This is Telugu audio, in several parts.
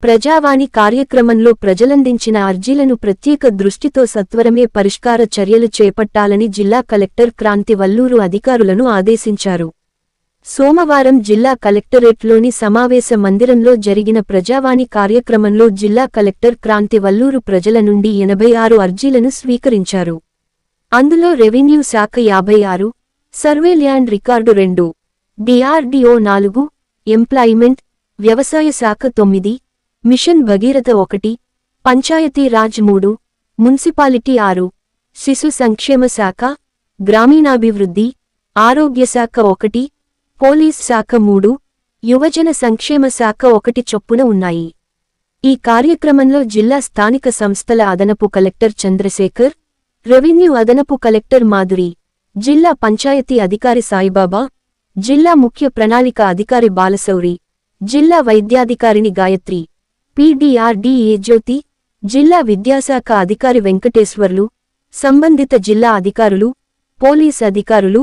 ప్రజావాణి కార్యక్రమంలో ప్రజలందించిన అర్జీలను ప్రత్యేక దృష్టితో సత్వరమే పరిష్కార చర్యలు చేపట్టాలని జిల్లా కలెక్టర్ క్రాంతి వల్లూరు అధికారులను ఆదేశించారు. సోమవారం జిల్లా కలెక్టరేట్లోని సమావేశ మందిరంలో జరిగిన ప్రజావాణి కార్యక్రమంలో జిల్లా కలెక్టర్ క్రాంతి వల్లూరు ప్రజల నుండి 86 అర్జీలను స్వీకరించారు. అందులో రెవెన్యూ శాఖ 56, survey land record 2, DRDO 4, employment, వ్యవసాయ శాఖ 9, మిషన్ భగీరథ 1, పంచాయతీ రాజ్ 3, మున్సిపాలిటీ 6, శిశు సంక్షేమ శాఖ, గ్రామీణాభివృద్ధి, ఆరోగ్య శాఖ 1, పోలీస్ శాఖ 3, యువజన సంక్షేమ శాఖ 1 చొప్పున ఉన్నాయి. ఈ కార్యక్రమంలో జిల్లా స్థానిక సంస్థల అదనపు కలెక్టర్ చంద్రశేఖర్, రెవెన్యూ అదనపు కలెక్టర్ మాధురి, జిల్లా పంచాయతీ అధికారి సాయిబాబా, జిల్లా ముఖ్య ప్రణాళిక అధికారి బాలశౌరి, జిల్లా వైద్యాధికారిని గాయత్రి, పీడీఆర్డీఏ జ్యోతి, జిల్లా విద్యాశాఖ అధికారి వెంకటేశ్వర్లు, సంబంధిత జిల్లా అధికారులు, పోలీస్ అధికారులు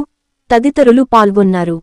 తదితరులు పాల్గొన్నారు.